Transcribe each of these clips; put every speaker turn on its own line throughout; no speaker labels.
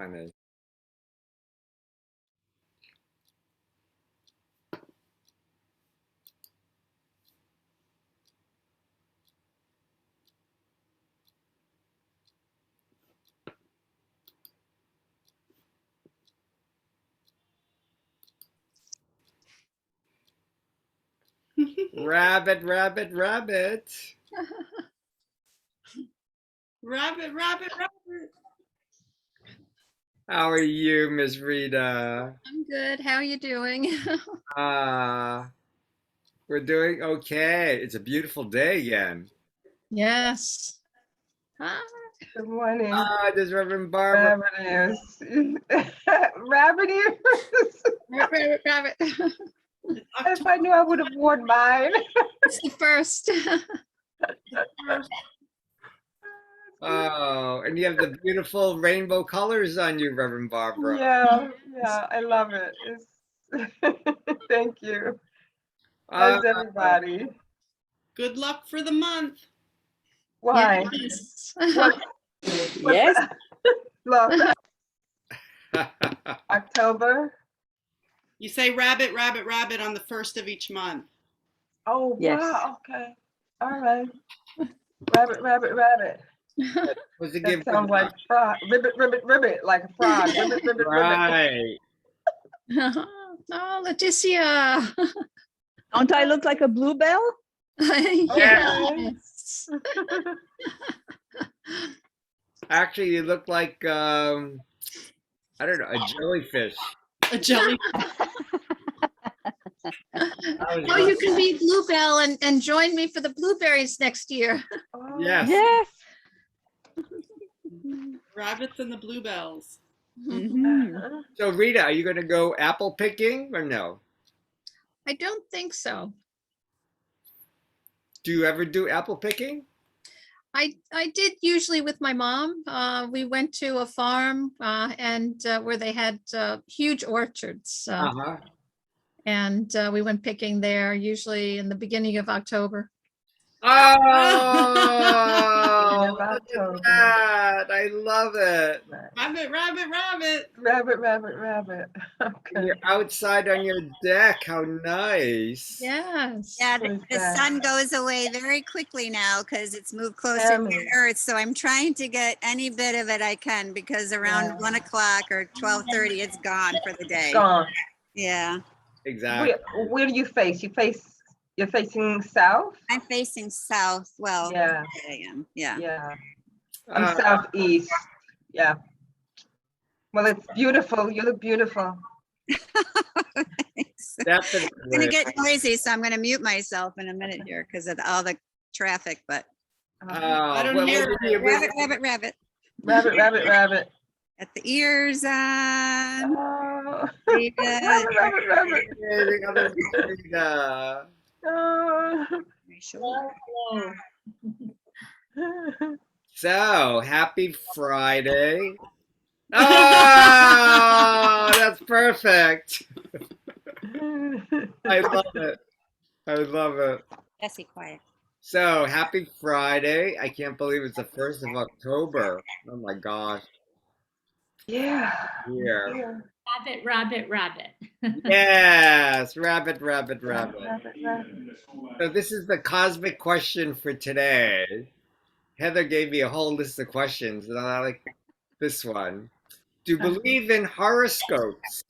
funny. Rabbit, rabbit, rabbit.
Rabbit, rabbit, rabbit.
How are you, Miss Rita?
I'm good. How are you doing?
Uh, we're doing okay. It's a beautiful day again.
Yes. Ah,
Good morning.
There's Reverend Barbara.
Rabbit ears. Rabbit ears.
rabbit, rabbit.
If I knew, I would have worn mine.
It's the first.
Oh, and you have the beautiful rainbow colors on you, Reverend Barbara.
Yeah, I love it. Thank you. How's everybody?
Good luck for the month.
Why?
Yes.
Yes.
Look, October.
You say rabbit, rabbit, rabbit on the first of each month.
Oh,
Yes.
wow. Okay. All right. Rabbit, rabbit, rabbit.
Was it
That
give
sounds like frog. Ribbit, ribbit, ribbit, like a frog. Ribbit, ribbit, ribbit.
right?
Oh, Leticia.
Don't I look like a bluebell?
Yes.
Actually, you look like I don't know, a jellyfish.
A jelly.
Oh, you can be Bluebell and join me for the blueberries next year.
Oh,
Yes.
Yes.
Rabbits and the bluebells.
Mhm.
So, Rita, are you going to go apple picking or no?
I don't think so.
Do you ever do apple picking?
I did usually with my mom. We went to a farm and where they had huge orchards.
Uh-huh.
And we went picking there usually in the beginning of October.
Oh,
Beginning of
look at
October.
that. I love it.
Rabbit, rabbit, rabbit.
Rabbit, rabbit, rabbit. Okay.
You're outside on your deck. How nice.
Yes.
Yeah,
What
the,
is
the
that?
sun goes away very quickly now because it's moved closer to
Emmy.
the earth. So I'm trying to get any bit of it I can because around
Yeah.
1 o'clock or 12:30, it's gone for the day.
Gone.
Yeah,
Exactly.
Where do you face? You're facing south?
I'm facing south. Well,
Yeah,
I am. Yeah.
yeah. I'm
Uh,
southeast. Yeah. Well, it's beautiful. You look beautiful.
It's
Definitely.
gonna get noisy, so I'm gonna mute myself in a minute here because of all the traffic. But
I
don't hear
rabbit, rabbit, rabbit.
Rabbit, rabbit, rabbit.
Got the ears on.
Oh.
David.
Rabbit, rabbit, rabbit. Oh.
My shoulder.
So, happy Friday. Oh, that's perfect. I love it. I love it.
Jesse, quiet.
So, happy Friday. I can't believe it's the 1st of October. Oh my gosh.
Yeah.
Here.
Yeah.
Rabbit, rabbit, rabbit.
Yes, rabbit, rabbit, rabbit.
Rabbit, rabbit.
So, this is the cosmic question for today. Heather gave me a whole list of questions, and I like this one. Do you believe in horoscopes?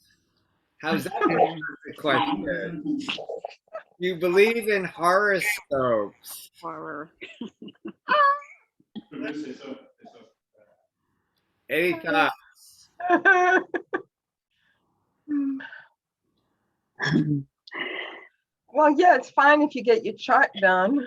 How's that for a question? Do you believe in horoscopes?
Horror.
Any thoughts?
Well, yeah, it's fine if you get your chart done.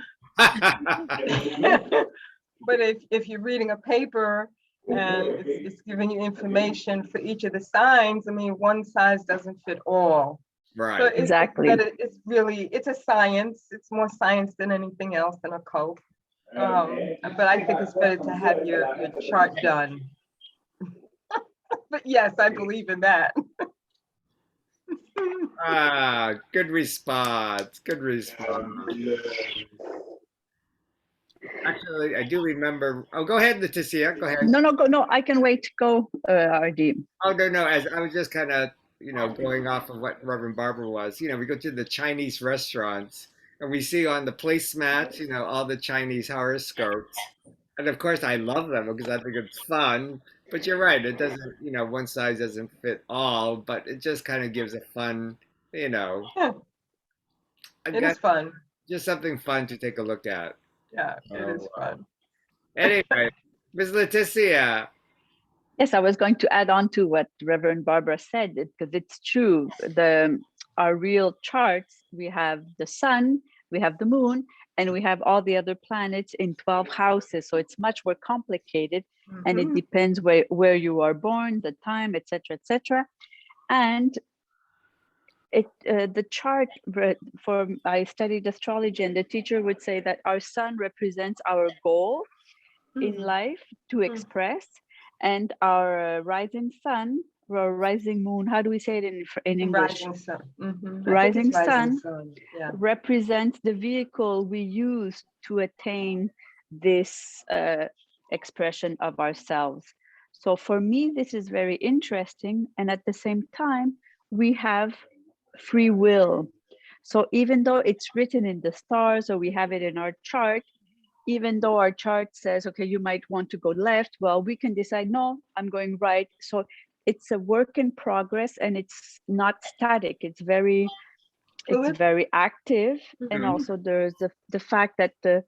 But if you're reading a paper and it's giving you information for each of the signs, I mean, one size doesn't fit all. So
Right.
Exactly.
it's really, it's a science. It's more science than anything else than a cult. But I think it's better to have your chart done. But yes, I believe in that.
Ah, good response. Good response. Actually, actually, I do remember. Oh, go ahead, Leticia. Go ahead.
No, no, go. No, I can wait. Go, RD.
Oh, no, no. As I was just kind of, going off of what Reverend Barbara was. We go to the Chinese restaurants and we see on the placemats, all the Chinese horoscopes. And of course, I love them because I think it's fun. But you're right. It doesn't, one size doesn't fit all, but it just kind of gives a fun,
Yeah,
I
it
guess
is fun.
just something fun to take a look at.
Yeah, it is
So,
fun.
anyway, Ms. Leticia.
Yes, I was going to add on to what Reverend Barbara said, because it's true. Our real charts, we have the sun, we have the moon, and we have all the other planets in 12 houses. So it's much more complicated, and it
Mhm.
depends where you are born, the time, etc., etc. And the chart for I studied astrology, and the teacher would say that our sun represents our goal in
Mhm.
life to express, and our rising sun or rising moon, how do we say it in English?
Rising sun. Mhm. I think
Rising
it's rising
sun
sun. Yeah.
represents the vehicle we use to attain this expression of ourselves. So for me, this is very interesting. And at the same time, we have free will. So even though it's written in the stars or we have it in our chart, even though our chart says, okay, you might want to go left, well, we can decide, no, I'm going right. So it's a work in progress, and it's not static. It's very active. And
Mhm.
also there's the fact that the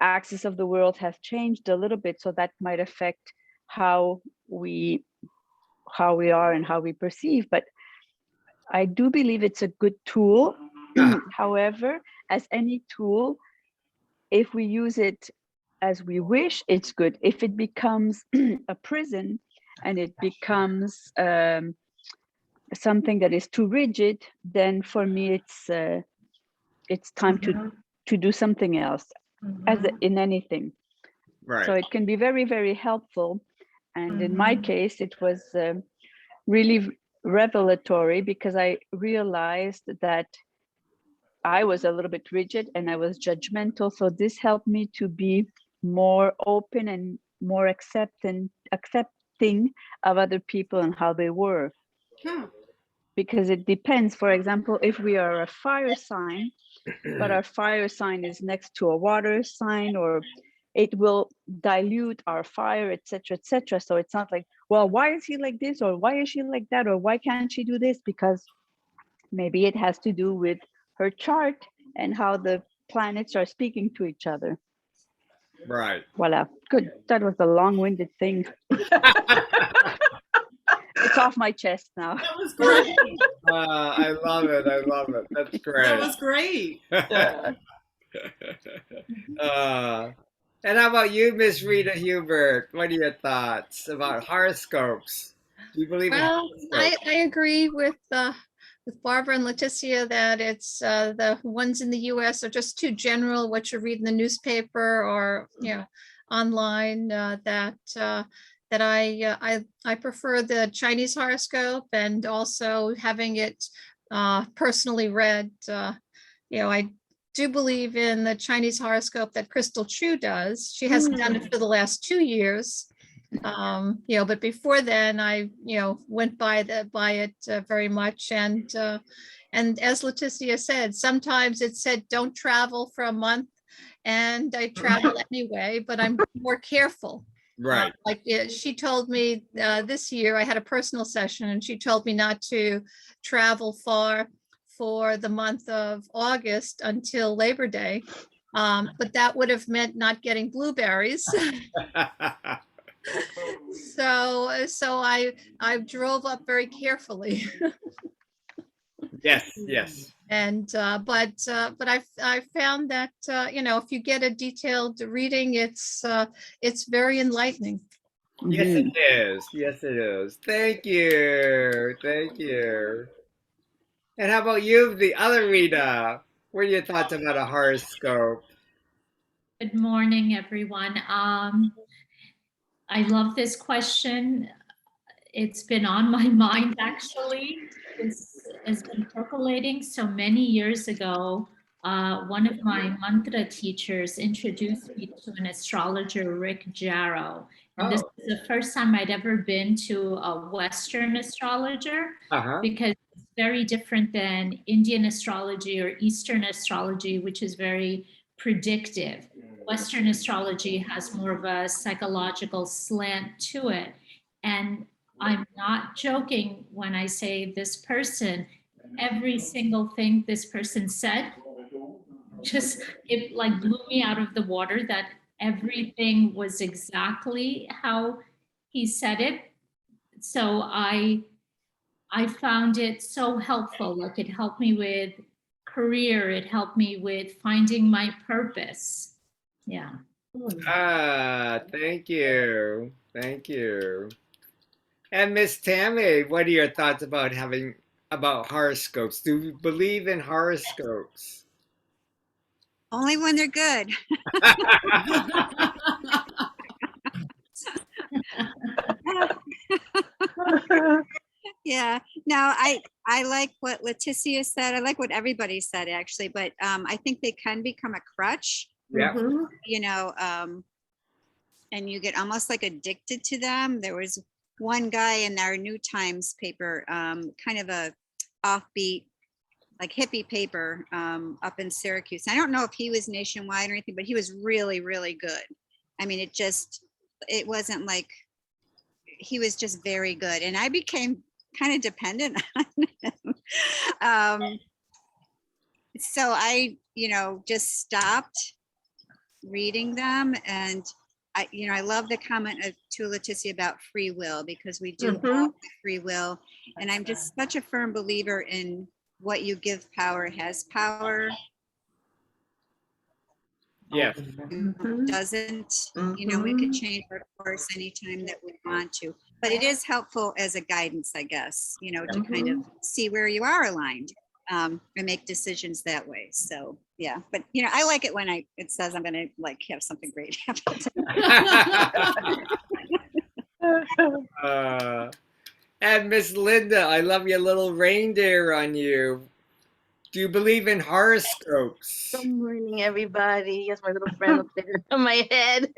axis of the world has changed a little bit, so that might affect how we are and how we perceive. But I do believe it's a good tool. However, as any tool, if we use it as we wish, it's good. If it becomes a prison and it becomes something that is too rigid, then for me it's time
Mhm.
to do something else, as
Mhm.
in anything.
Right.
So it can be very, very helpful. And in my
Mhm.
case, it was really revelatory, because I realized that I was a little bit rigid and I was judgmental. So this helped me to be more open and more accepting of other people and how they were.
Huh.
Because it depends. For example, if we are a fire sign, but our fire sign is next to a water sign, or it will dilute our fire, etc., etc. So it's not like, well, why is he like this, or why is she like that, or why can't she do this? Because maybe it has to do with her chart and how the planets are speaking to each other.
Right.
Voila. Good. That was a long-winded thing. It's off my chest now.
That was great.
I love it. I love it. That's
That
great.
was great.
Yeah.
And how about you, Miss Rita Hubert? What are your thoughts about horoscopes? Do you believe in
Well,
horoscopes?
I agree with Barbara and Leticia that it's the ones in the US are just too general, what you read in the newspaper or online, that I prefer the Chinese horoscope, and also having it personally read. I do believe in the Chinese horoscope that Crystal Chu does. She hasn't done it for the last 2 years. But before then I, went by it very much. And as Leticia said, sometimes it said, don't travel for a month. And I travel anyway, but I'm more careful.
Right.
She told me this year I had a personal session, and she told me not to travel far for the month of August until Labor Day. But that would have meant not getting blueberries. So I drove up very carefully.
Yes. Yes.
And but I found that if you get a detailed reading, it's very enlightening.
Yes,
Mhm.
it is. Yes, it is. Thank you. Thank you. And how about you, the other Rita? What are your thoughts about a horoscope?
Good morning, everyone. I love this question. It's been on my mind, actually. This has been percolating. So many years ago, one of my mantra teachers introduced me to an astrologer, Rick Jarrow. And this
Oh,
is the first time I'd ever been to a Western astrologer
uh-huh.
because it's very different than Indian astrology or Eastern astrology, which is very predictive. Western astrology has more of a psychological slant to it. And I'm not joking when I say this person, every single thing this person said, just it like blew me out of the water that everything was exactly how he said it. So I found it so helpful. Like it helped me with career, it helped me with finding my purpose. Yeah.
Ah, thank you. Thank you. And Miss Tammy, what are your thoughts about about horoscopes? Do you believe in horoscopes?
Only when they're good. Yeah. No, I like what Leticia said. I like what everybody said actually, but I think they can become a crutch,
Yeah.
you know, and you get almost like addicted to them. There was one guy in our New Times paper, kind of a offbeat, like hippie paper, up in Syracuse. I don't know if he was nationwide or anything, but he was really, really good. I mean, it wasn't like, he was just very good. And I became kind of dependent on him. So I, just stopped reading them. And I love the comment to Leticia about free will, because we do all have free will. And I'm just such a firm believer in what you give power has power.
Yes.
Doesn't, we could change our course anytime that we want to, but it is helpful as a guidance, I guess, to kind of see where you are aligned, and make decisions that way. So yeah, but I like it when it says I'm gonna like have something great happen.
And Miss Linda, I love your little reindeer on you. Do you believe in horoscopes?
Good morning, everybody. Yes, my little friend up there on my head.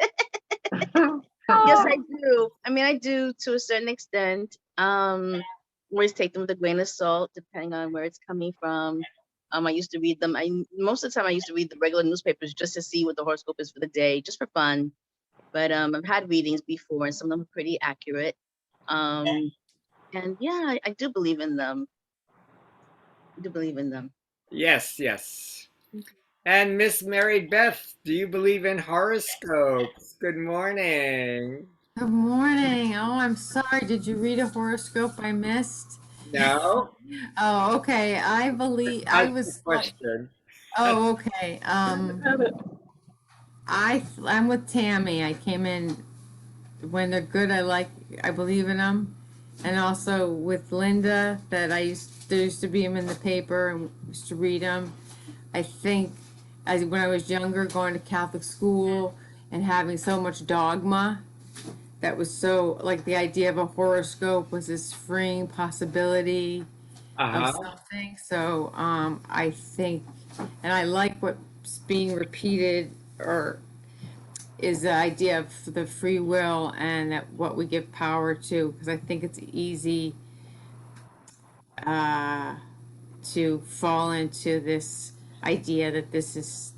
Yes, I do. I mean, I do to a certain extent. Always take them with a grain of salt, depending on where it's coming from. I used to read them. Most of the time I used to read the regular newspapers just to see what the horoscope is for the day, just for fun. But I've had readings before, and some of them are pretty accurate. And yeah, I do believe in them. I do believe in them.
Yes, yes. And Miss Mary Beth, do you believe in horoscopes? Good morning.
Good morning. Oh, I'm sorry. Did you read a horoscope I missed?
No?
Oh, okay. I believe I
That's the
was like,
question.
oh, okay. I'm with Tammy. I came in when they're good. I believe in them. And also with Linda that there used to be them in the paper and used to read them. I think when I was younger, going to Catholic school and having so much dogma, that was so like the idea of a horoscope was this freeing possibility of
Uh-huh.
something. So I think, and I like what's being repeated or is the idea of the free will and that what we give power to, because I think it's easy to fall into this idea that this is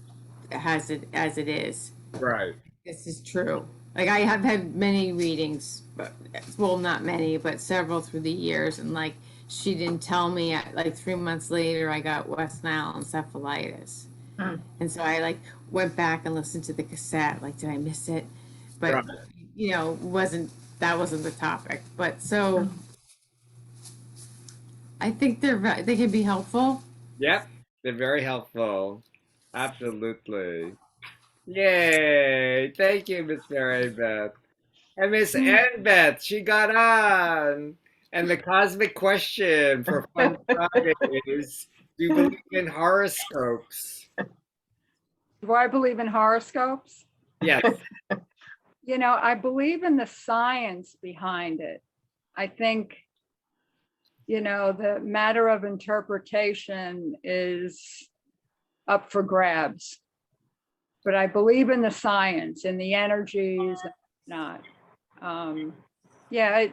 has it as it is.
Right.
This is true. Like I have had many readings, but well, not many, but several through the years, and like she didn't tell me. Like 3 months later, I got West Nile encephalitis, and so I like went back and listened to the cassette. Like, did I miss it? But
Right.
that wasn't the topic. But so I think they can be helpful.
Yep. They're very helpful. Absolutely. Yay. Thank you, Miss Mary Beth. And Miss Ann Beth, she got on. And the cosmic question for Fun Friday is, do you believe in horoscopes?
Do I believe in horoscopes?
Yes.
I believe in the science behind it. I think, the matter of interpretation is up for grabs. But I believe in the science and the energies and not. Yeah,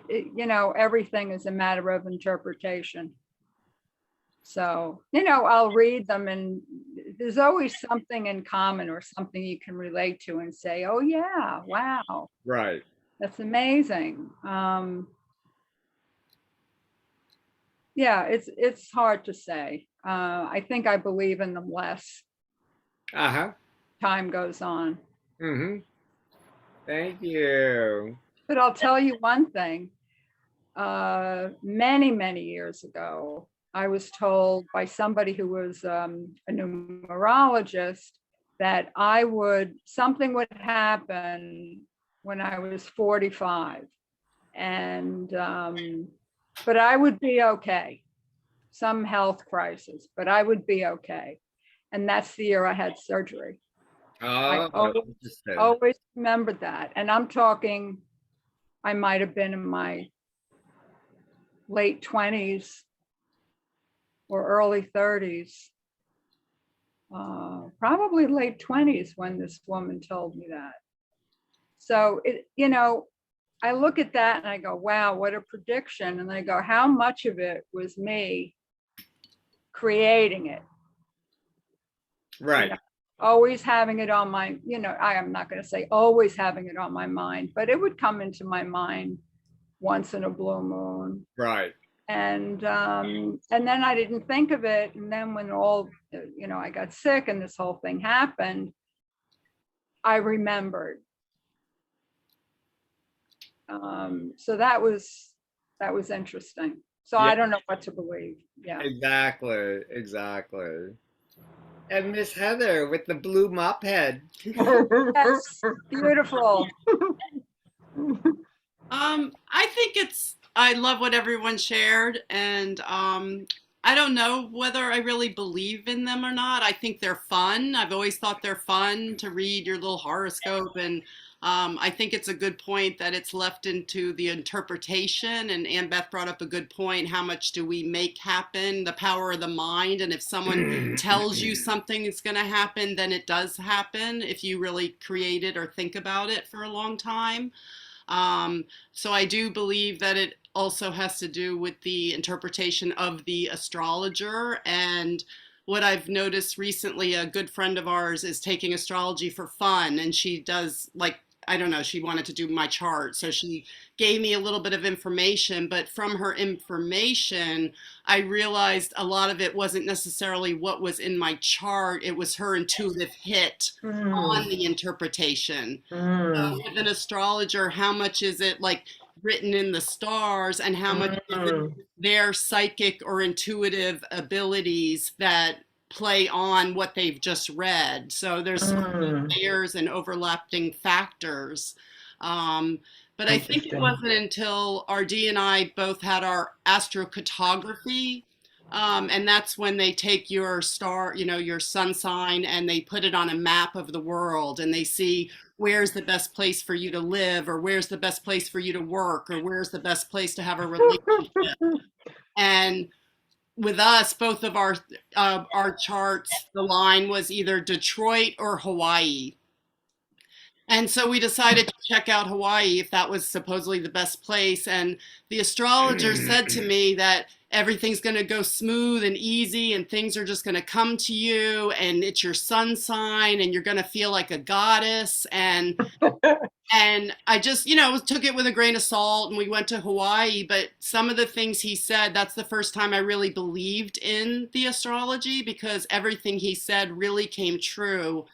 everything is a matter of interpretation. So, I'll read them and there's always something in common or something you can relate to and say, oh yeah, wow,
Right.
that's amazing. Yeah, it's hard to say. I think I believe in them less
Uh-huh.
time goes on.
Mm-hmm. Thank you.
But I'll tell you one thing. Many, many years ago, I was told by somebody who was a numerologist that something would happen when I was 45. And, but I would be okay. Some health crisis, but I would be okay. And that's the year I had surgery. I
Oh, interesting.
always remembered that. And I'm talking, I might have been in my late 20s or early 30s, probably late 20s when this woman told me that. So, I look at that and I go, wow, what a prediction. And I go, how much of it was me creating it?
Right.
Always having it on my, I am not going to say always having it on my mind, but it would come into my mind once in a blue moon.
Right.
And then I didn't think of it. And then when I got sick and this whole thing happened, I remembered. So that was interesting. So
Yeah.
I don't know what to believe. Yeah.
Exactly. And Miss Heather with the blue mop head.
Yes, beautiful.
I love what everyone shared, and I don't know whether I really believe in them or not. I think they're fun. I've always thought they're fun to read your little horoscope, and I think it's a good point that it's left into the interpretation. And Ann Beth brought up a good point. How much do we make happen? The power of the mind. And if someone tells you something is going to happen, then it does happen if you really create it or think about it for a long time. So I do believe that it also has to do with the interpretation of the astrologer. And what I've noticed recently, a good friend of ours is taking astrology for fun, and she does, like, I don't know, she wanted to do my chart. So she gave me a little bit of information, but from her information, I realized a lot of it wasn't necessarily what was in my chart. It was her intuitive hit on the interpretation. With an astrologer, how much is it like written in the stars, and how much is it their psychic or intuitive abilities that play on what they've just read? So there's layers and overlapping factors. But I think it wasn't until RD and I both had our astrocartography, and that's when they take your star, your sun sign, and they put it on a map of the world, and they see where's the best place for you to live, or where's the best place for you to work, or where's the best place to have a relationship. And with us, both of our charts, the line was either Detroit or Hawaii. And so we decided to check out Hawaii if that was supposedly the best place. And the astrologer said to me that everything's going to go smooth and easy, and things are just going to come to you, and it's your sun sign, and you're going to feel like a goddess. And I just, took it with a grain of salt, and we went to Hawaii. But some of the things he said, that's the first time I really believed in the astrology, because everything he said really came true.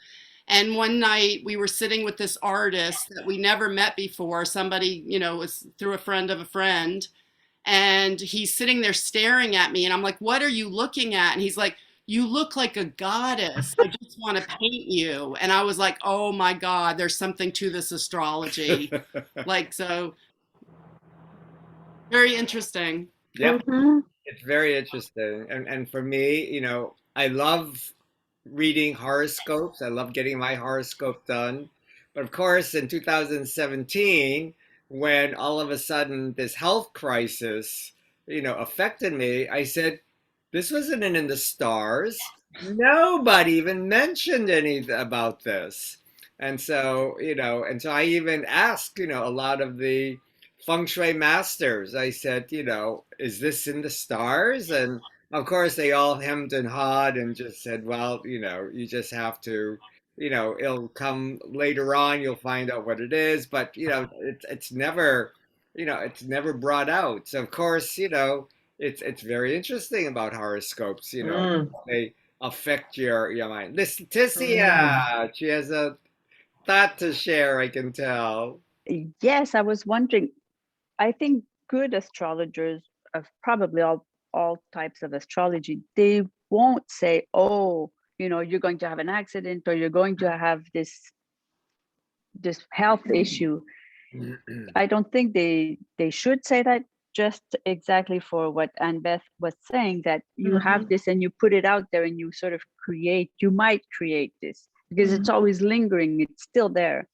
And one night we were sitting with this artist that we never met before. Somebody, was through a friend of a friend. And he's sitting there staring at me. And I'm like, what are you looking at? And he's like, you look like a goddess. I just want to paint you. And I was like, oh my God, there's something to this astrology. So very interesting.
Yep. It's very interesting. And for me, I love reading horoscopes. I love getting my horoscope done. But of course, in 2017, when all of a sudden this health crisis, affected me, I said, this wasn't in the stars. nobody even mentioned anything about this. And so, and so I even asked, a lot of the feng shui masters. I said, is this in the stars? And of course, they all hemmed and hawed and just said, well, you just have to, it'll come later on. You'll find out what it is. But, it's never, it's never brought out. So, of course, it's very interesting about horoscopes, they affect your mind. This Leticia, she has a thought to share, I can tell.
Yes, I was wondering. I think good astrologers of probably all types of astrology, they won't say, oh, you're going to have an accident or you're going to have this health issue. I don't think they should say that, just exactly for what Anne Beth was saying, that you have this and you put it out there and you sort of you might create this because it's always lingering, it's still there.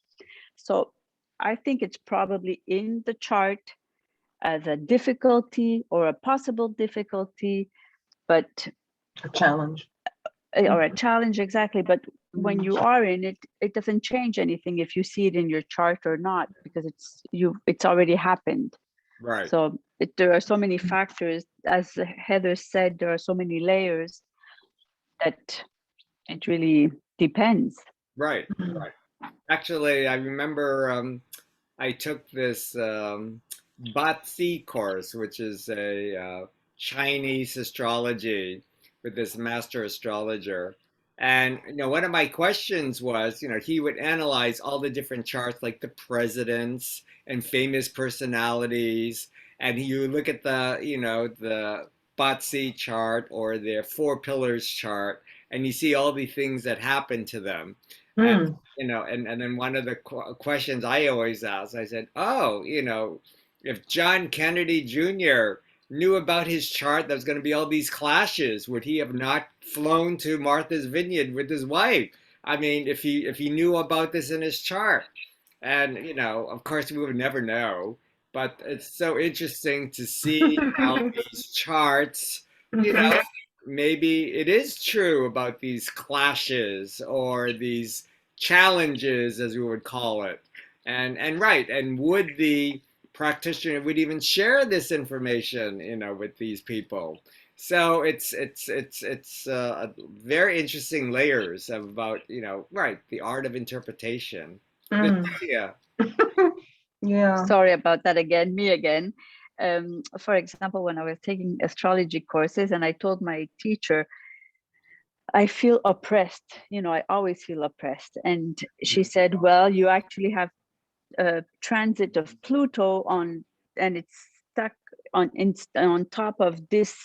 So I think it's probably in the chart as a difficulty or a possible difficulty, but
A challenge.
or a challenge, exactly. But when you are in it, it doesn't change anything if you see it in your chart or not, because it's already happened.
Right.
So there are so many factors, as Heather said, there are so many layers that it really depends.
Right. Right. Actually, I remember I took this Batsi course, which is a Chinese astrology with this master astrologer. And one of my questions was, he would analyze all the different charts, like the presidents and famous personalities, and he would look at the Batsi chart or the four pillars chart, and you see all the things that happen to them. And and then one of the questions I always ask, I said, oh, if John Kennedy Jr. knew about his chart, there's going to be all these clashes, would he have not flown to Martha's Vineyard with his wife? I mean, if he knew about this in his chart, and of course, we would never know. But it's so interesting to see how these charts, maybe it is true about these clashes or these challenges, as we would call it. And right, and would the practitioner would even share this information, with these people? So it's very interesting layers of about, right, the art of interpretation. Yeah.
Yeah.
Sorry about that again, me again. For example, when I was taking astrology courses and I told my teacher, I feel oppressed, I always feel oppressed. And she said, well, you actually have a transit of Pluto and it's stuck on top of this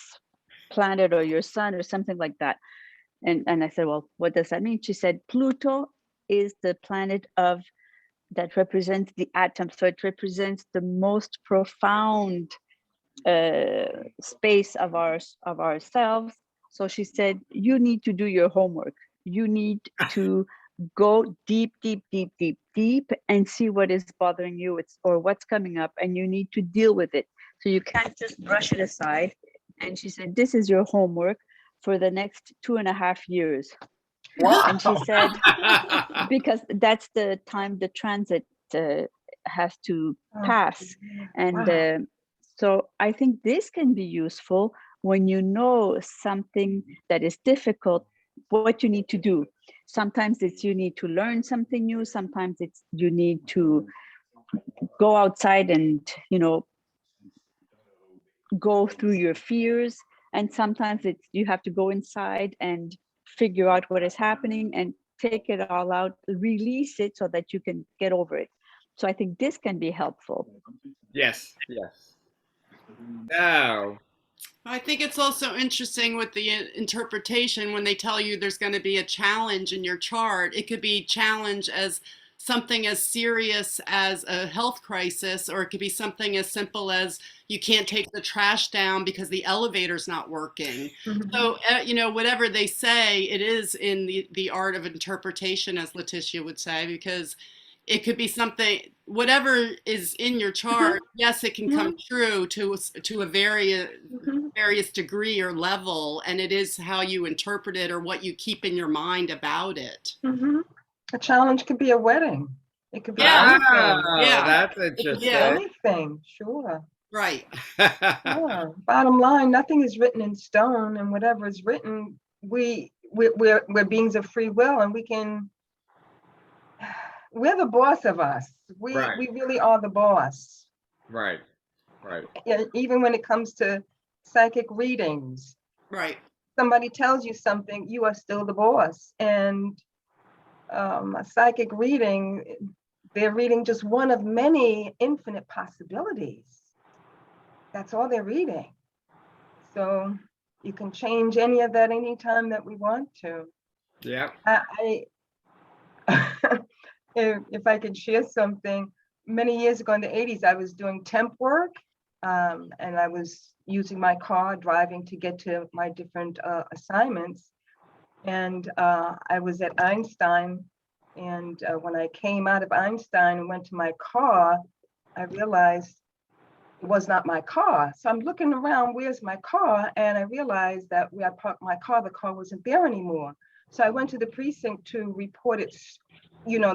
planet or your sun or something like that. And I said, well, what does that mean? She said, Pluto is the planet that represents the atom. So it represents the most profound space of ourselves. So she said, you need to do your homework. You need to go deep, deep, deep, deep, deep and see what is bothering you or what's coming up, and you need to deal with it. So you can't just brush it aside. And she said, this is your homework for the next 2.5 years.
Wow.
And she said, because that's the time the transit has to pass. And so I think this can be useful when you know something that is difficult, what you need to do. Sometimes it's you need to learn something new. Sometimes it's you need to go outside and, go through your fears. And sometimes it's you have to go inside and figure out what is happening and take it all out, release it so that you can get over it. So I think this can be helpful.
Yes, yes. Now,
I think it's also interesting with the interpretation when they tell you there's going to be a challenge in your chart. It could be challenge as something as serious as a health crisis, or it could be something as simple as you can't take the trash down because the elevator's not working. So, whatever they say, it is in the art of interpretation, as Leticia would say, because it could be something, whatever is in your chart. Yes, it can come true to a various degree or level, and it is how you interpret it or what you keep in your mind about it.
A challenge could be a wedding. It could be
Yeah.
anything.
Yeah.
That's
It could be
interesting.
anything, sure.
Right.
Yeah. Bottom line, nothing is written in stone, and whatever is written, we're beings of free will, and we're the boss of us.
Right.
We really are the boss.
Right. Right.
Yeah, even when it comes to psychic readings,
Right.
somebody tells you something, you are still the boss. And a psychic reading, they're reading just one of many infinite possibilities. That's all they're reading. So you can change any of that anytime that we want to.
Yeah.
If I could share something, many years ago in the 80s, I was doing temp work, and I was using my car, driving to get to my different assignments. And I was at Einstein, and when I came out of Einstein and went to my car, I realized it was not my car. So I'm looking around, where's my car? And I realized that where I parked my car, the car wasn't there anymore. So I went to the precinct to report it,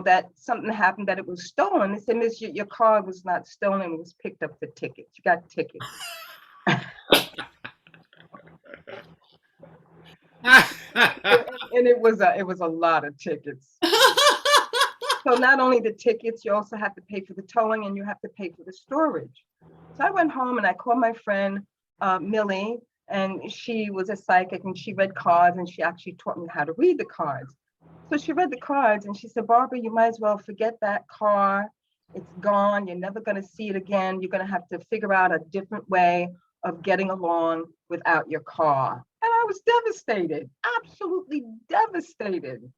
that something happened, that it was stolen. They said, Miss, your car was not stolen, it was picked up for tickets. You got tickets. And it was a lot of tickets. So not only the tickets, you also have to pay for the towing, and you have to pay for the storage. So I went home and I called my friend Millie, and she was a psychic and she read cards, and she actually taught me how to read the cards. So she read the cards and she said, Barbara, you might as well forget that car. It's gone. You're never going to see it again. You're going to have to figure out a different way of getting along without your car. And I was devastated, absolutely devastated.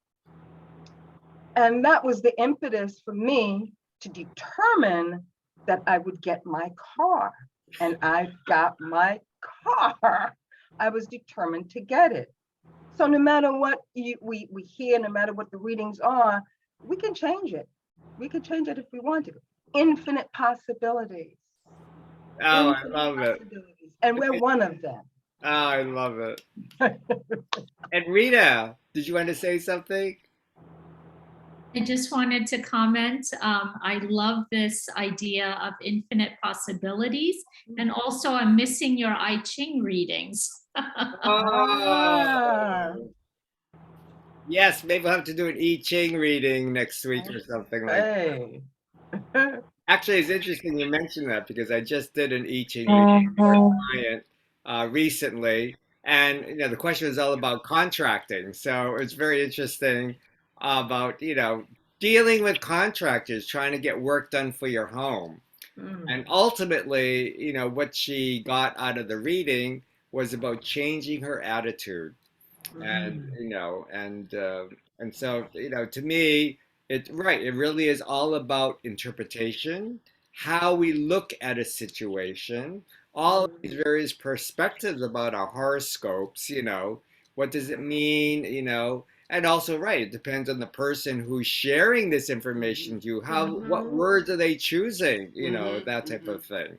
And that was the impetus for me to determine that I would get my car. And I got my car. I was determined to get it. So no matter what we hear, no matter what the readings are, we can change it. We can change it if we want to. Infinite possibilities.
Oh, I love it.
And we're one of them.
Oh, I love it. And Rita, did you want to say something?
I just wanted to comment. I love this idea of infinite possibilities. And also, I'm missing your I Ching readings.
Yes, maybe we'll have to do an I Ching reading next week or something like that. Actually, it's interesting you mentioned that, because I just did an I Ching reading for a client recently. And the question is all about contracting. So it's very interesting about, dealing with contractors, trying to get work done for your home. And ultimately, what she got out of the reading was about changing her attitude. And, and so, to me, it really is all about interpretation, how we look at a situation, all of these various perspectives about our horoscopes, what does it mean, and also, it depends on the person who's sharing this information to you. What words are they choosing, that type of thing.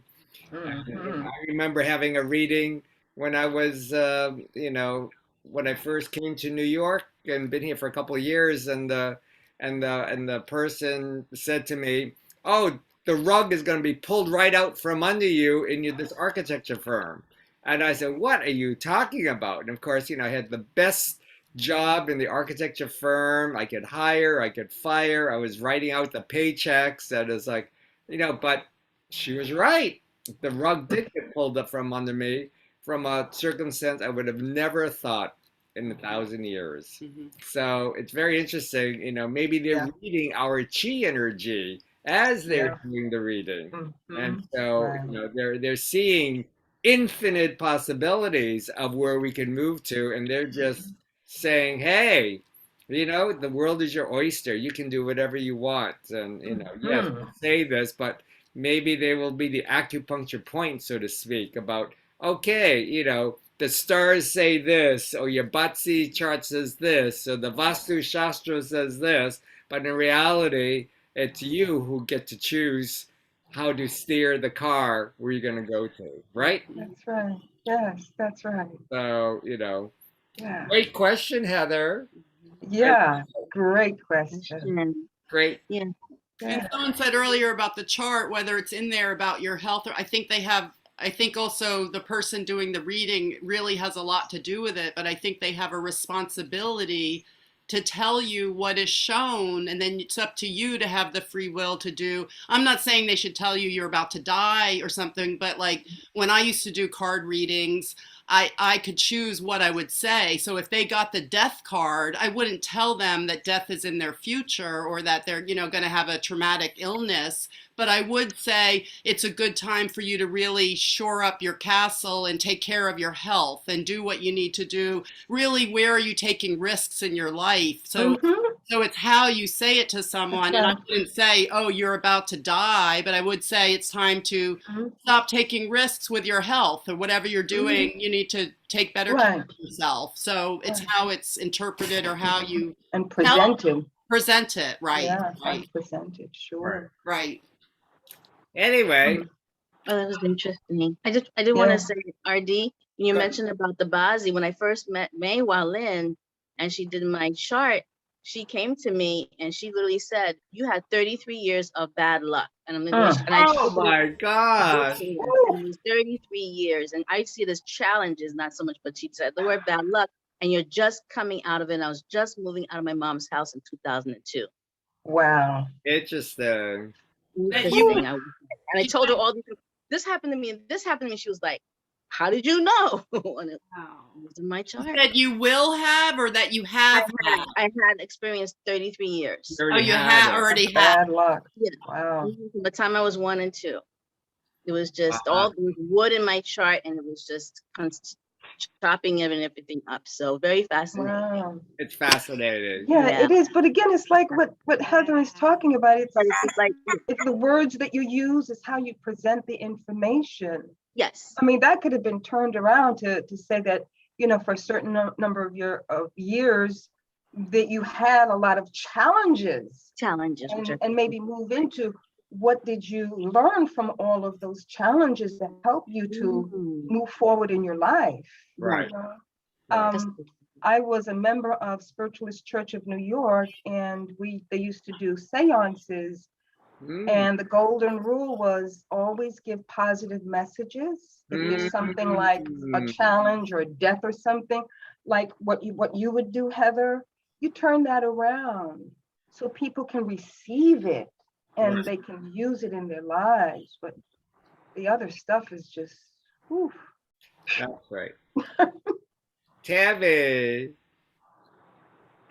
And, I remember having a reading when I was, when I first came to New York and been here for a couple of years, and the person said to me, "Oh, the rug is going to be pulled right out from under you in this architecture firm." And I said, "What are you talking about?" And of course, I had the best job in the architecture firm. I could hire, I could fire. I was writing out the paychecks. And it's like, but she was right. The rug did get pulled up from under me from a circumstance I would have never thought in 1,000 years. So it's very interesting, maybe they're reading our chi energy as they're doing the reading. And so, they're seeing infinite possibilities of where we can move to, and they're just saying, hey, the world is your oyster. You can do whatever you want. And, yes, say this, but maybe they will be the acupuncture point, so to speak, about, okay, the stars say this, or your Batsi chart says this, or the Vastu Shastra says this, but in reality, It's you who get to choose how to steer the car where you're going to go to, right?
That's right. Yes, that's right.
So,
Yeah.
great question, Heather.
Yeah. Great question.
Question.
Great.
Yeah.
And
Yeah.
someone said earlier about the chart, whether it's in there about your health, or I think also the person doing the reading really has a lot to do with it, but I think they have a responsibility to tell you what is shown, and then it's up to you to have the free will to do. I'm not saying they should tell you you're about to die or something, but like when I used to do card readings, I could choose what I would say. So if they got the death card, I wouldn't tell them that death is in their future or that they're, going to have a traumatic illness. But I would say it's a good time for you to really shore up your castle and take care of your health and do what you need to do. Really, where are you taking risks in your life? So it's how you say it to someone. And I wouldn't say, oh, you're about to die, but I would say it's time to stop taking risks with your health, or whatever you're doing, you need to take better care of yourself. So it's how it's interpreted, or how you
And presented.
present it. Right.
Yeah,
Right.
presented. Sure.
Right.
Anyway,
Oh, that was interesting. I did want
Yeah.
to say, RD, when you mentioned about the Bazi, when I first met May Walin and she did my chart, she came to me and she literally said, you had 33 years of bad luck. And I'm like, and I
oh my gosh.
and it was 33 years. And I see it as challenges, not so much, but she said the word bad luck, and you're just coming out of it. And I was just moving out of my mom's house in 2002.
Wow.
Interesting.
Interesting. And I told her all these things. This happened to me, and this happened to me. She was like, how did you know? And it was in my chart.
That you will have, or that you have had?
I had experienced 33 years.
Oh, you had already had.
Bad luck.
Yeah.
Wow.
From the time I was 1 and 2. It was just all the wood in my chart, and it was just chopping everything up. So very fascinating.
Wow.
It's fascinating.
Yeah, it is. But again, it's like what Heather is talking about. It's
like
it's the words that you use, it's how you present the information.
Yes.
I mean, that could have been turned around to say that, for a certain number of years that you had a lot of challenges. And maybe move into what did you learn from all of those challenges that help you to move forward in your life.
Right.
I was a member of Spiritualist Church of New York, and they used to do seances. And the golden rule was always give positive messages. If there's something like a challenge or a death or something, like what you would do, Heather, you turn that around so people can receive it and they can use it in their lives. But the other stuff is just, whew.
That's right. Tammy.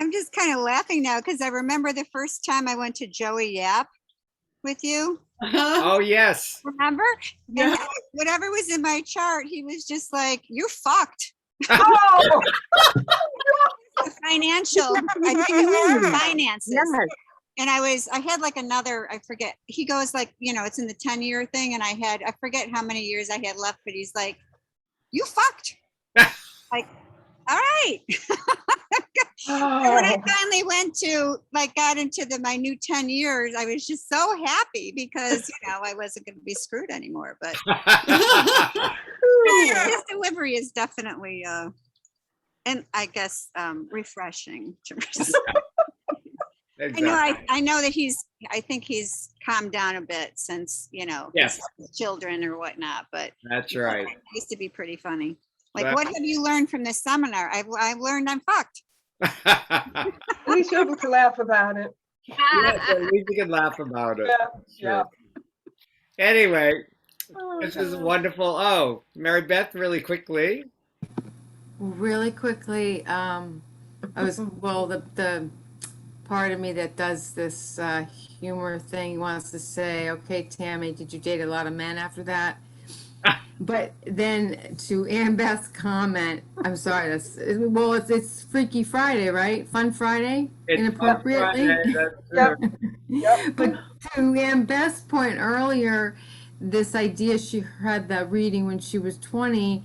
I'm just kind of laughing now because I remember the first time I went to Joey Yap with you.
Oh, yes.
Remember?
Yeah.
And whatever was in my chart, he was just like, you're fucked.
Oh!
Financial. I think it was finances.
Yes.
And I had like another, I forget, he goes like, it's in the 10-year thing. And I forget how many years I had left, but he's like, you fucked. Like, all right. And when I finally got into my new 10 years, I was just so happy because, I wasn't going to be screwed anymore. But his delivery is definitely, and I guess, refreshing to receive.
Exactly.
I know that I think he's calmed down a bit since,
yes,
his children or whatnot, but
that's right.
It used to be pretty funny. Like, what have you learned from this seminar? I've learned I'm fucked.
At least you're able to laugh about it.
Yes, at least you can laugh about it.
Yeah.
Anyway, this is wonderful. Oh, Mary Beth, really quickly.
Really quickly, I was, the part of me that does this humor thing wants to say, okay, Tammy, did you date a lot of men after that? But then to Ann Beth's comment, I'm sorry, it's Freaky Friday, right? Fun Friday, inappropriately.
Yep.
But to Ann Beth's point earlier, this idea she had that reading when she was 20,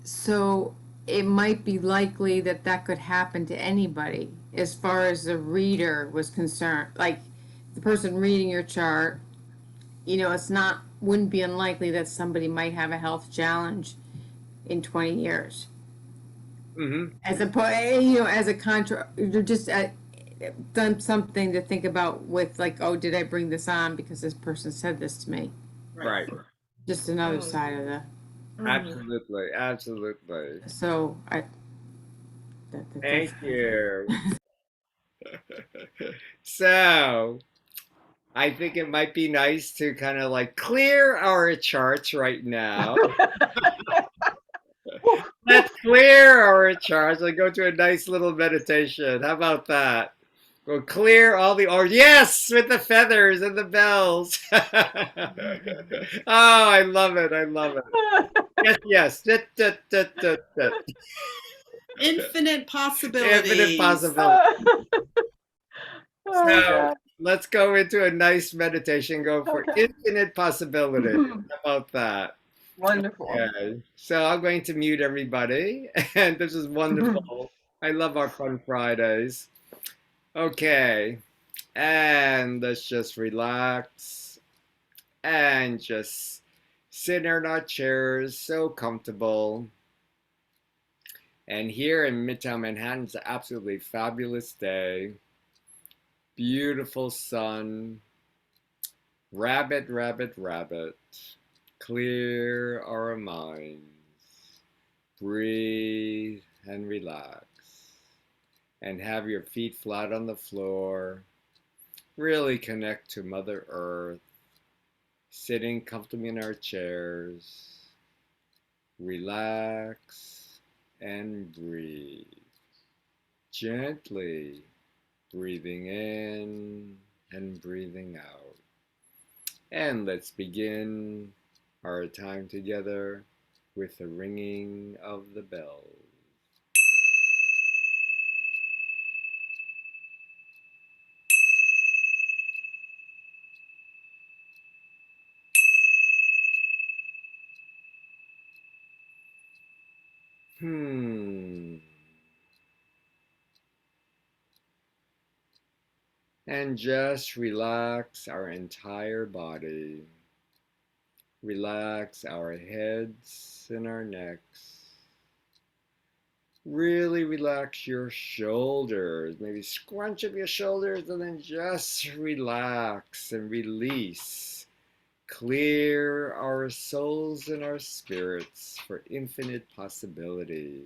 so it might be likely that could happen to anybody as far as the reader was concerned. Like the person reading your chart, you know, wouldn't be unlikely that somebody might have a health challenge in 20 years.
Mm-hmm.
As a, you know, as a contra, you're just done something to think about with, like, oh, did I bring this on because this person said this to me?
Right.
Just another side of the.
Absolutely. Absolutely.
So
Thank you. So I think it might be nice to kind of like clear our charts right now. Let's clear our charts and go to a nice little meditation. How about that? We'll clear all the, or yes, with the feathers and the bells. Oh, I love it. I love it. Yes, yes.
Infinite possibilities.
Infinite possibilities.
Oh,
So
God.
let's go into a nice meditation. Go for
Okay.
infinite possibilities. How about that?
Wonderful.
Okay. So I'm going to mute everybody. And this is wonderful. I love our fun Fridays. Okay. And let's just relax and just sit in our chairs so comfortable. And here in Midtown Manhattan, it's an absolutely fabulous day. Beautiful sun. Rabbit, rabbit, rabbit. Clear our minds. Breathe and relax. And have your feet flat on the floor. Really connect to Mother Earth. Sitting comfortably in our chairs. Relax and breathe. Gently breathing in and breathing out. And let's begin our time together with the ringing of the bells. And just relax our entire body. Relax our heads and our necks. Really relax your shoulders. Maybe scrunch up your shoulders and then just relax and release. Clear our souls and our spirits for infinite possibilities.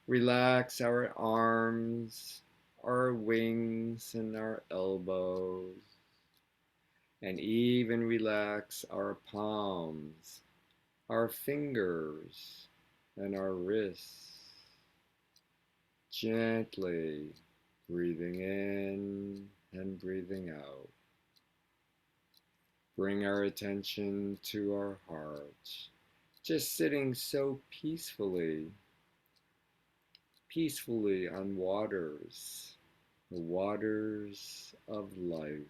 Relax our arms, our wings, and our elbows. And even relax our palms, our fingers, and our wrists. Gently breathing in and breathing out. Bring our attention to our hearts, just sitting so peacefully on waters, the waters of life.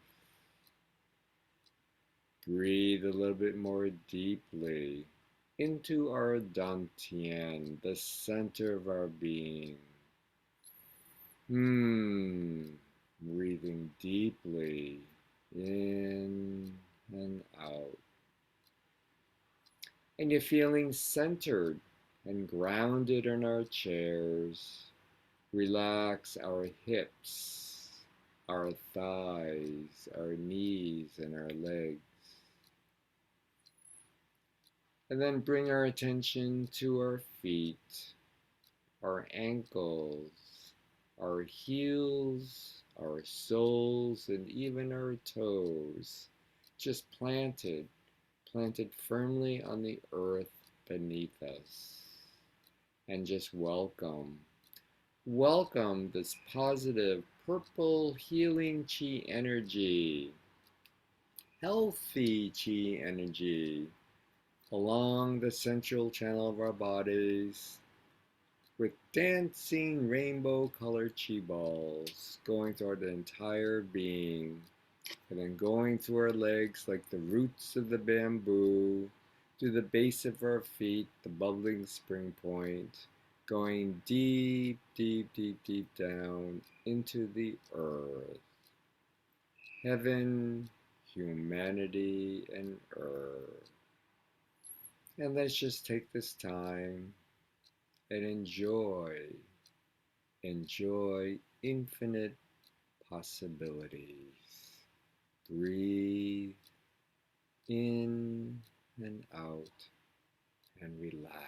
Breathe a little bit more deeply into our dantian, the center of our being. Breathing deeply in and out. And you're feeling centered and grounded in our chairs. Relax our hips, our thighs, our knees, and our legs. And then bring our attention to our feet, our ankles, our heels, our soles, and even our toes, just planted firmly on the earth beneath us. And just welcome this positive purple healing chi energy, healthy chi energy along the central channel of our bodies, with dancing rainbow colored chi balls going through the entire being, and then going through our legs like the roots of the bamboo, to the base of our feet, the bubbling spring point, going deep, deep, deep, deep down into the earth. heaven, humanity, and earth. And let's just take this time and enjoy infinite possibilities. Breathe in and out and relax.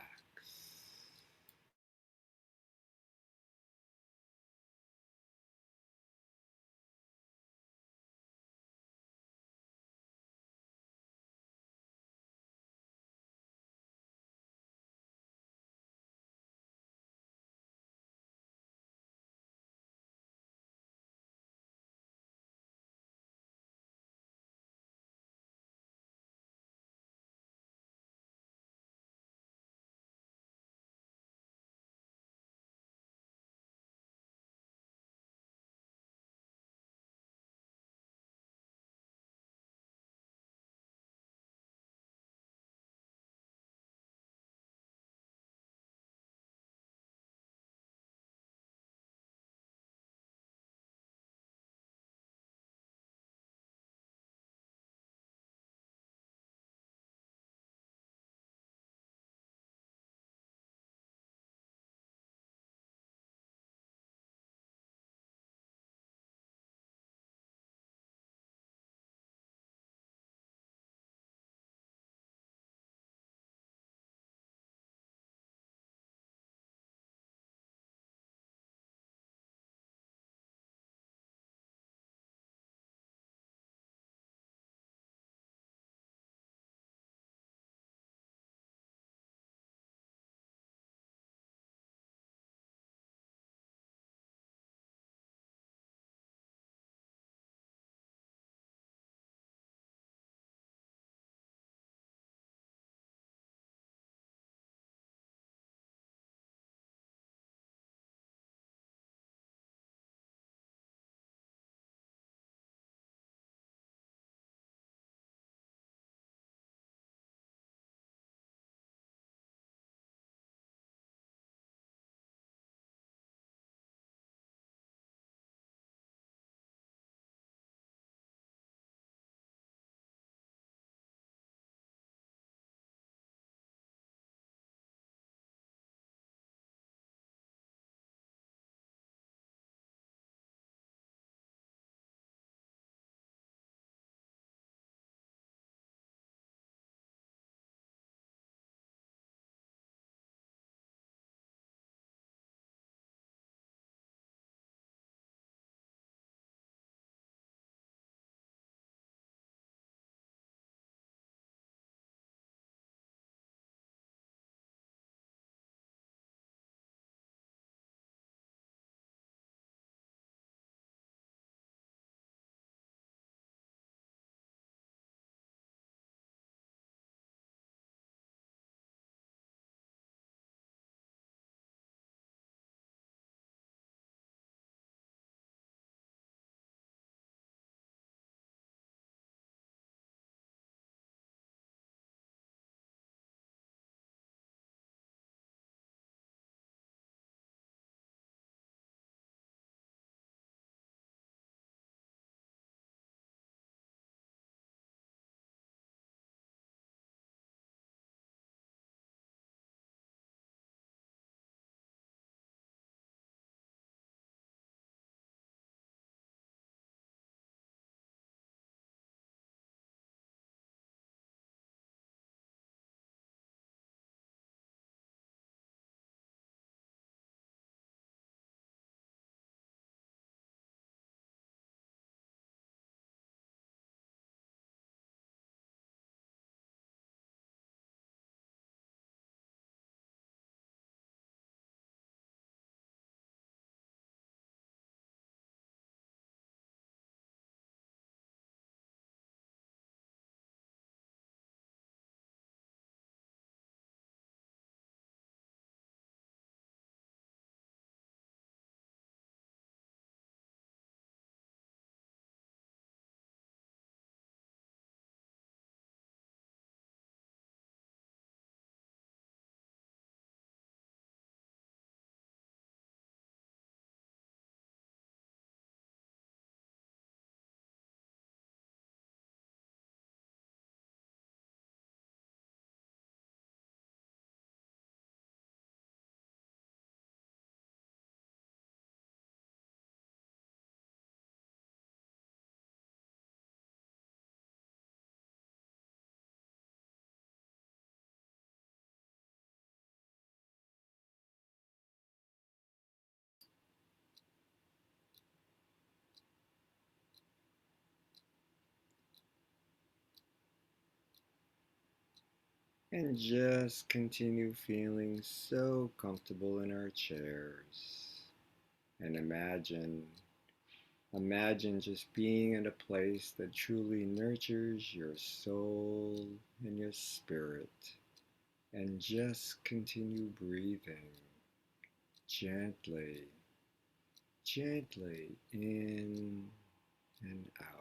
And just continue feeling so comfortable in our chairs. And imagine just being in a place that truly nurtures your soul and your spirit. And just continue breathing gently, gently in and out.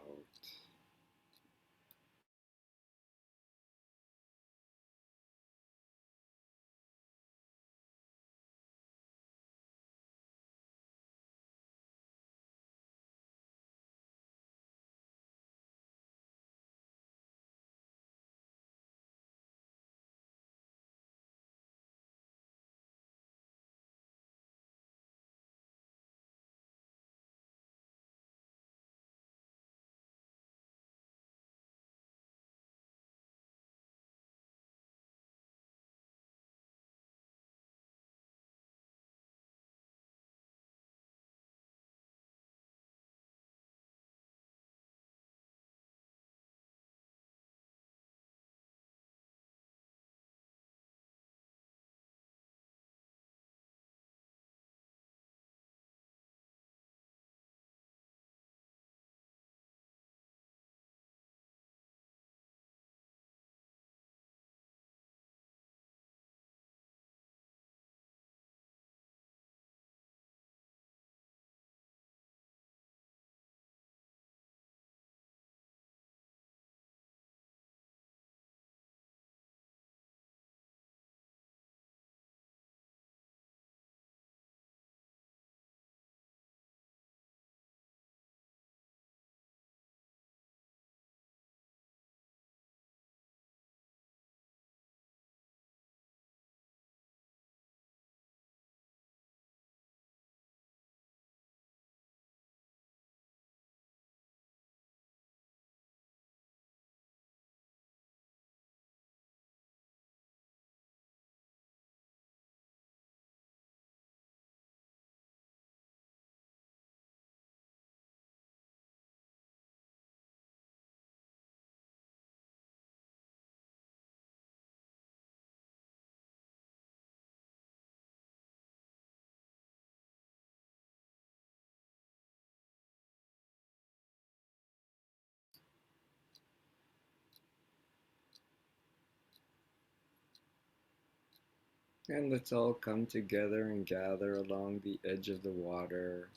And let's all come together and gather along the edge of the water.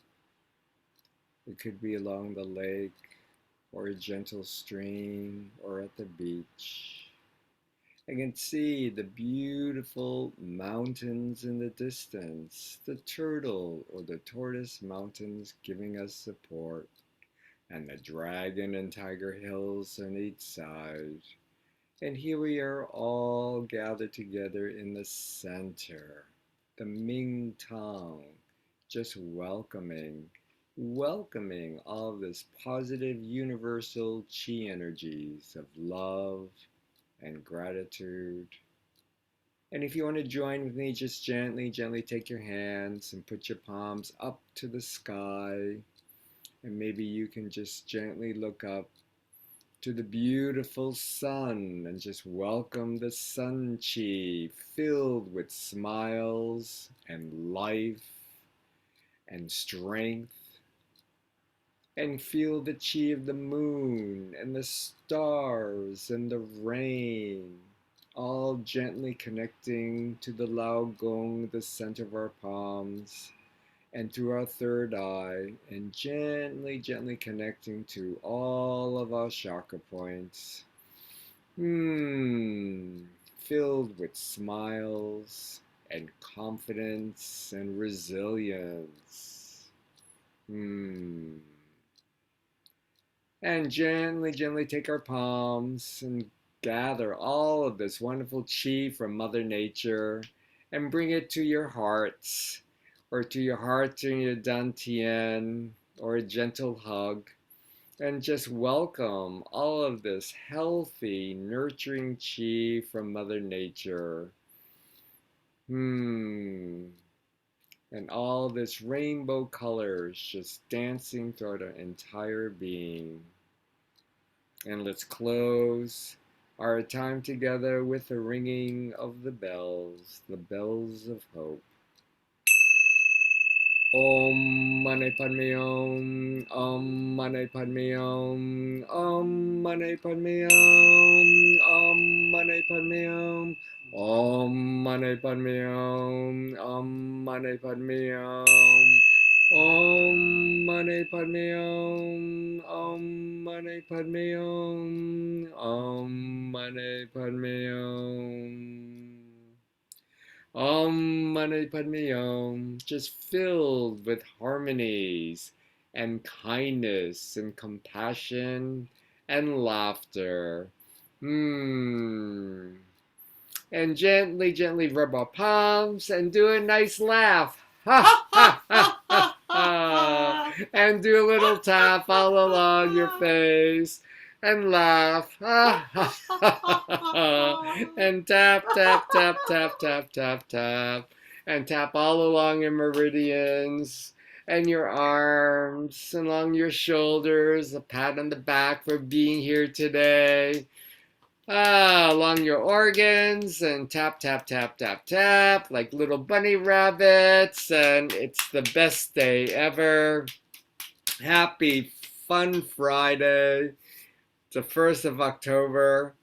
It could be along the lake, or a gentle stream, or at the beach. I can see the beautiful mountains in the distance, the turtle or the tortoise mountains giving us support, and the dragon and tiger hills on each side. And here we are all gathered together in the center, the Ming Tong, just welcoming all this positive universal chi energies of love and gratitude. And if you want to join with me, just gently, gently take your hands and put your palms up to the sky. And maybe you can just gently look up to the beautiful sun and just welcome the sun chi filled with smiles and life and strength. And feel the chi of the moon and the stars and the rain, all gently connecting to the Lao Gong, the center of our palms, and through our third eye, and gently, gently connecting to all of our chakra points. Filled with smiles and confidence and resilience. And gently, gently take our palms and gather all of this wonderful chi from Mother Nature and bring it to your hearts, or to your heart and your dantian, or a gentle hug. And just welcome all of this healthy, nurturing chi from Mother Nature. And all this rainbow colors just dancing throughout our entire being. And let's close our time together with the ringing of the bells of hope. Om Mani Padme Om, Om Mani Padme Om, Om Mani Padme Om, Om Mani Padme Om, Om Mani Padme Om, Om Mani Padme Om, Om Mani Padme Om, Om Mani Padme Om, Om Mani Padme Om. Om Mani Padme Om, just filled with harmonies and kindness and compassion and laughter. And gently, gently rub our palms and do a nice laugh. Ha ha ha ha ha. And do a little tap all along your face. And laugh. Ha ha ha ha. And tap, tap, tap, tap, tap, tap, tap. And tap all along your meridians and your arms, along your shoulders. A pat on the back for being here today. Along your organs and tap, tap, tap, tap, tap, like little bunny rabbits. And it's the best day ever. Happy Fun Friday. It's the 1st of October.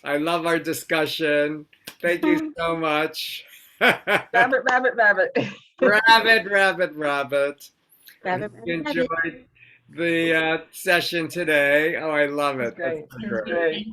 I love our discussion. Thank you so much.
Rabbit, rabbit, rabbit.
Rabbit, rabbit, rabbit.
Rabbit,
You
rabbit, rabbit.
enjoyed the session today. Oh, I love
It's
it. That's
great.
so
It's
great.
great.